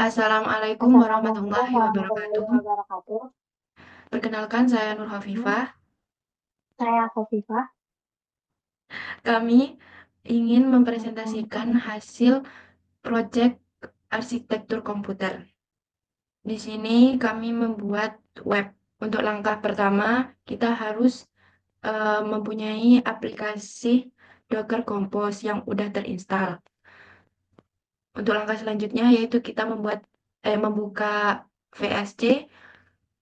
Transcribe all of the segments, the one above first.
Assalamualaikum Assalamualaikum warahmatullahi warahmatullahi wabarakatuh. wabarakatuh. Perkenalkan, saya Nur Hafifah. Saya Khofifah. Kami ingin mempresentasikan hasil proyek arsitektur komputer. Di sini kami membuat web. Untuk langkah pertama, kita harus mempunyai aplikasi Docker Compose yang udah terinstal. Untuk langkah selanjutnya yaitu kita membuka VSC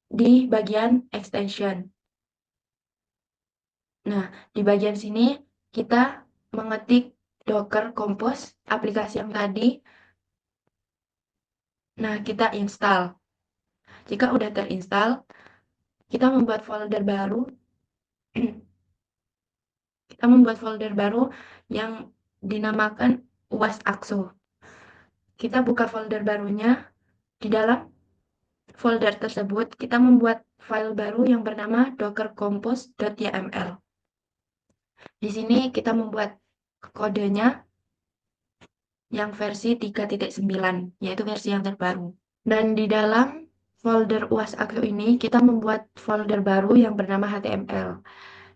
di bagian extension. Nah, di bagian sini kita mengetik Docker Compose aplikasi yang tadi. Nah, kita install. Jika udah terinstall, kita membuat folder baru. Kita membuat folder baru yang dinamakan UAS AXO. Kita buka folder barunya. Di dalam folder tersebut, kita membuat file baru yang bernama dockercompose.yml. Di sini kita membuat kodenya yang versi 3.9, yaitu versi yang terbaru. Dan di dalam folder UAS Akso ini, kita membuat folder baru yang bernama HTML.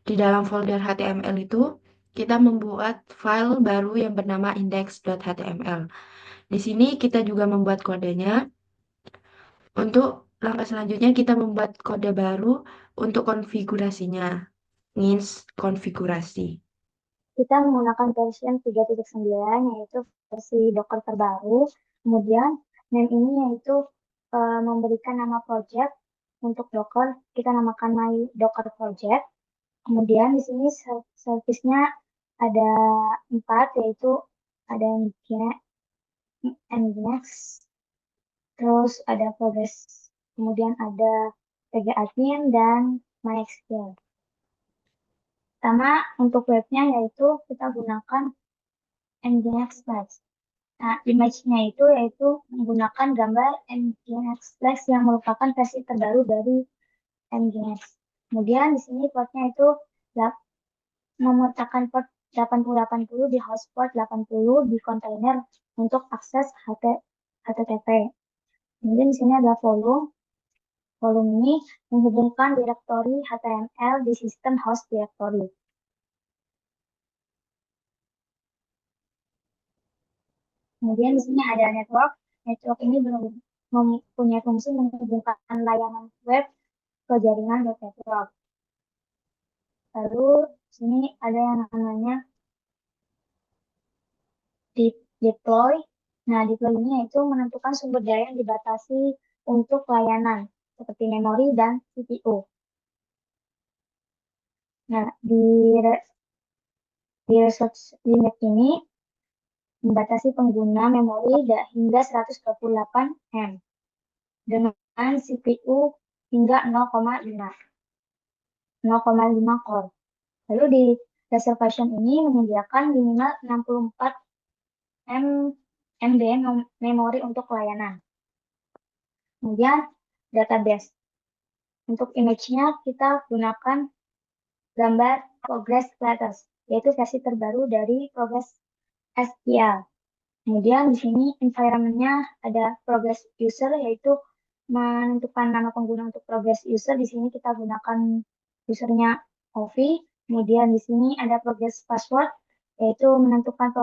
Di dalam folder HTML itu, kita membuat file baru yang bernama index.html. Di sini kita juga membuat kodenya. Untuk langkah selanjutnya, kita membuat kode baru untuk konfigurasinya. Means konfigurasi. Kita menggunakan versi 3.9 yaitu versi Docker terbaru. Kemudian name ini yaitu memberikan nama project untuk Docker. Kita namakan my Docker project. Kemudian di sini service-nya ada 4 yaitu ada Nginx, terus ada Progress, kemudian ada PG-admin dan MySQL. Pertama, untuk webnya yaitu kita gunakan Nginx Flash. Nah, image-nya itu yaitu menggunakan gambar Nginx Flash yang merupakan versi terbaru dari Nginx. Kemudian di sini portnya itu memertakan port 8080 di host port 80 di kontainer untuk akses HTTP. Kemudian di sini ada volume. Volume ini menghubungkan direktori HTML di sistem host directory. Kemudian di sini ada network. Network ini mempunyai fungsi menghubungkan layanan web ke jaringan web network. Lalu di sini ada yang namanya deploy. Nah, deploy ini yaitu menentukan sumber daya yang dibatasi untuk layanan seperti memori dan CPU. Nah, di resource limit ini membatasi pengguna memori hingga 128 M dengan CPU hingga 0,5 core. Lalu di reservation ini menyediakan minimal 64 MB memori untuk layanan. Kemudian database. Untuk image-nya kita gunakan gambar Progress Letters, yaitu versi terbaru dari Progress SQL. Kemudian di sini environment-nya ada Progress User, yaitu menentukan nama pengguna untuk Progress User. Di sini kita gunakan usernya Ovi. Kemudian di sini ada Progress Password, yaitu menentukan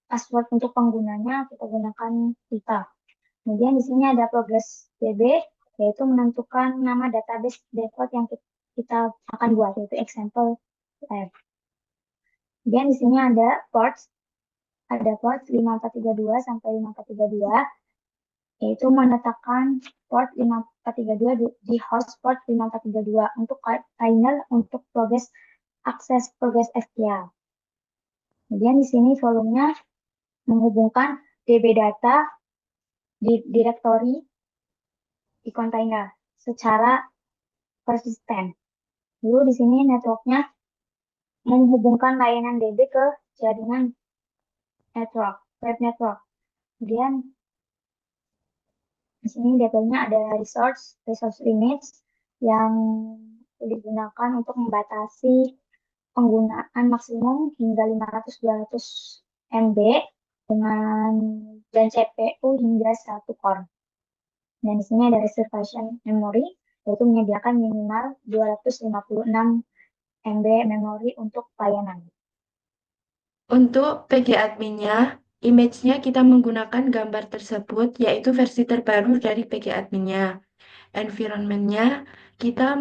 password untuk penggunanya kita gunakan kita. Kemudian di sini ada Progress DB, yaitu menentukan nama database default yang kita akan buat, yaitu example lab. Kemudian di sini ada port 5432 sampai 5432, yaitu menetapkan port 5432 di host port 5432 untuk container untuk akses progress SQL. Kemudian di sini volumenya menghubungkan DB data di directory di container secara persisten. Lalu di sini networknya menghubungkan layanan DB ke jaringan network, web network. Kemudian di sini detailnya ada resource limits yang digunakan untuk membatasi penggunaan maksimum hingga 500-200 MB dengan dan CPU hingga 1 core. Dan di sini ada reservation memory, yaitu menyediakan minimal 256 MB memori untuk layanan. Untuk PG adminnya, image-nya kita menggunakan gambar tersebut, yaitu versi terbaru dari PG adminnya. Environment-nya, kita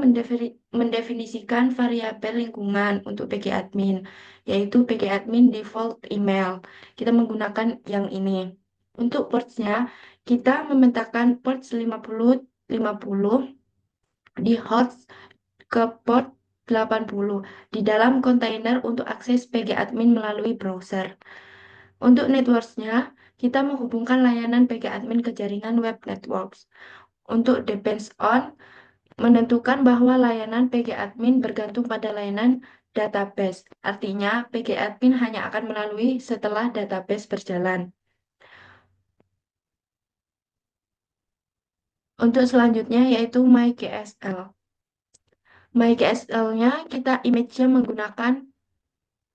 mendefinisikan variabel lingkungan untuk PG admin, yaitu PG admin default email. Kita menggunakan yang ini. Untuk ports-nya, kita memetakan ports 5050 di host ke port 80 di dalam kontainer untuk akses PG admin melalui browser. Untuk networks-nya, kita menghubungkan layanan PG admin ke jaringan web networks. Untuk depends on, menentukan bahwa layanan PG admin bergantung pada layanan database. Artinya, PG admin hanya akan melalui setelah database berjalan. Untuk selanjutnya yaitu MyGSL. MyGSL-nya kita image-nya menggunakan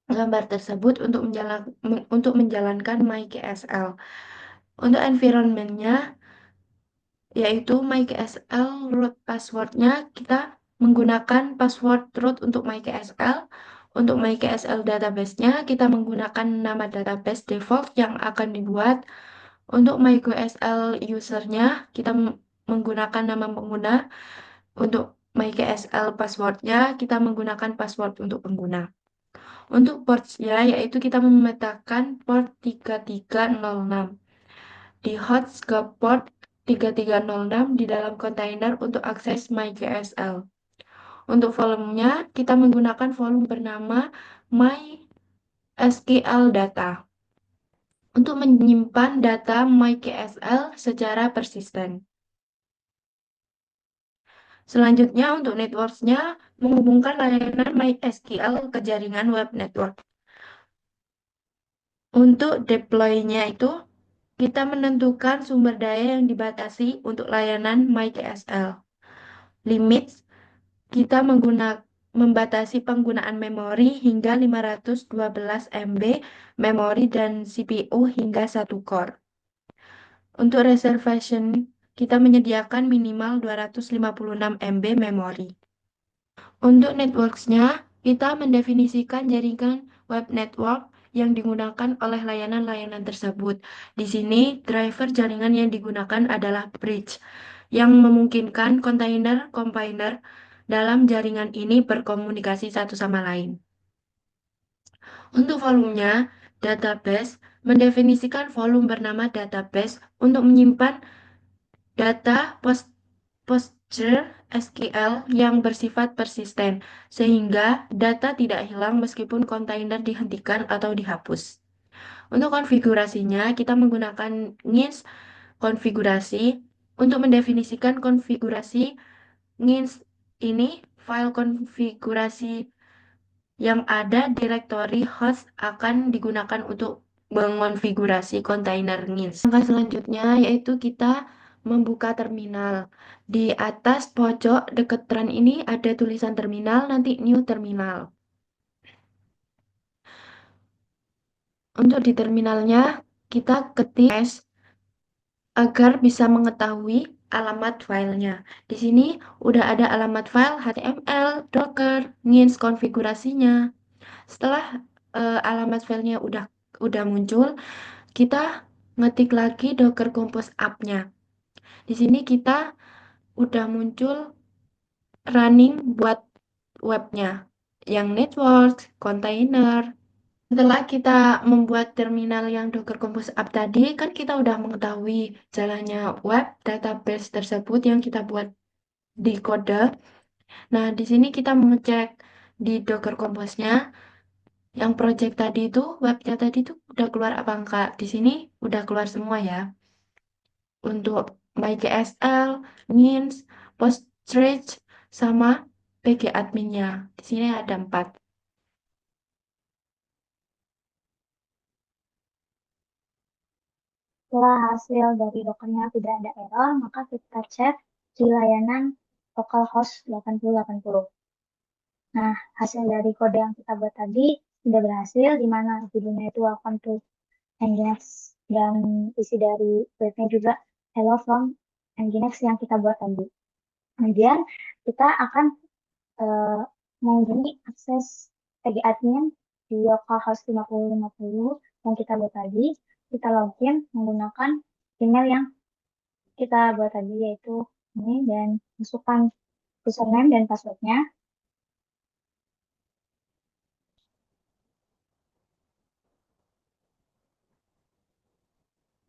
gambar tersebut untuk menjalankan MyGSL. Untuk environment-nya yaitu MyGSL root password-nya kita menggunakan password root untuk MyGSL. Untuk MyGSL database-nya kita menggunakan nama database default yang akan dibuat. Untuk MyGSL user-nya kita menggunakan nama pengguna. Untuk MyGSL password-nya kita menggunakan password untuk pengguna. Untuk ports-nya yaitu kita memetakan port 3306 di host ke port 3306 di dalam kontainer untuk akses MyGSL. Untuk volumenya, kita menggunakan volume bernama MySQL Data untuk menyimpan data MyGSL secara persisten. Selanjutnya, untuk networks-nya, menghubungkan layanan MySQL ke jaringan web network. Untuk deploy-nya itu, kita menentukan sumber daya yang dibatasi untuk layanan MyGSL. Limits, kita membatasi penggunaan memori hingga 512 MB memori dan CPU hingga 1 core. Untuk reservation, kita menyediakan minimal 256 MB memori. Untuk networks-nya, kita mendefinisikan jaringan web network yang digunakan oleh layanan-layanan tersebut. Di sini, driver jaringan yang digunakan adalah bridge, yang memungkinkan kontainer-combiner dalam jaringan ini berkomunikasi satu sama lain. Untuk volumenya, database mendefinisikan volume bernama database untuk menyimpan data PostgreSQL yang bersifat persisten, sehingga data tidak hilang meskipun kontainer dihentikan atau dihapus. Untuk konfigurasinya, kita menggunakan ngins konfigurasi untuk mendefinisikan konfigurasi ngins ini, file konfigurasi yang ada direktori host akan digunakan untuk mengonfigurasi kontainer ngins. Langkah selanjutnya yaitu kita membuka terminal. Di atas pojok dekat run ini ada tulisan terminal, nanti new terminal. Untuk di terminalnya kita ketik s agar bisa mengetahui alamat filenya. Di sini udah ada alamat file HTML, Docker, ngins konfigurasinya. Setelah alamat filenya udah muncul, kita ngetik lagi Docker Compose app-nya. Di sini kita udah muncul running buat webnya, yang network, container. Setelah kita membuat terminal yang Docker Compose App tadi, kan kita udah mengetahui jalannya web database tersebut yang kita buat di kode. Nah, di sini kita mengecek di Docker Compose-nya, yang project tadi itu, webnya tadi itu udah keluar apa enggak. Di sini udah keluar semua ya. Untuk MyGSL, ngins, Postgres, sama PG adminnya. Di sini ada 4. Setelah hasil dari Dockernya tidak ada error, maka kita cek di layanan localhost 8080. Nah, hasil dari kode yang kita buat tadi sudah berhasil, di mana judulnya itu welcome to Nginx dan isi dari webnya juga hello from Nginx yang kita buat tadi. Kemudian kita akan mengunjungi akses PG admin di localhost 5050 yang kita buat tadi. Kita login menggunakan email yang kita buat tadi, yaitu ini, dan masukkan username dan passwordnya.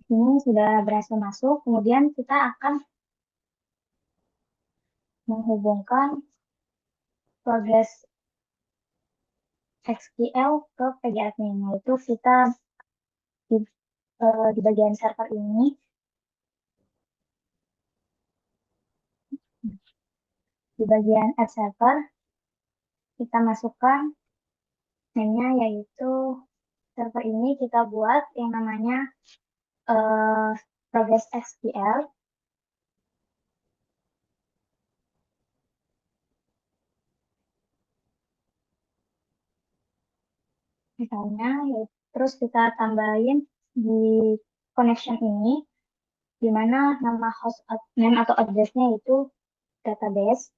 Ini sudah berhasil masuk. Kemudian kita akan menghubungkan progress SQL ke PG admin, yaitu kita di, di bagian server ini, di bagian add server, kita masukkan name-nya, yaitu server ini kita buat yang namanya progress SQL. Misalnya, terus kita tambahin di connection ini, di mana nama host name atau address-nya itu database,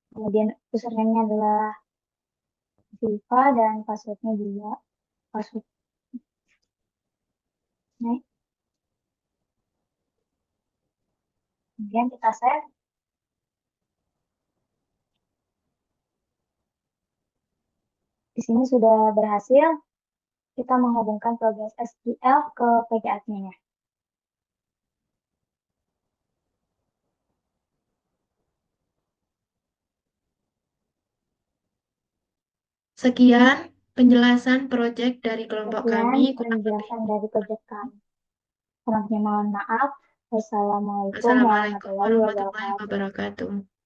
kemudian username-nya adalah Viva, dan passwordnya juga password. Nah, kemudian kita save. Di sini sudah berhasil kita menghubungkan progress SQL ke PG admin-nya. Sekian penjelasan proyek dari kelompok Sekian kami. Kurang lebih. penjelasan dari proyek kami. Kurangnya mohon maaf. Wassalamualaikum Wassalamualaikum warahmatullahi warahmatullahi wabarakatuh. wabarakatuh.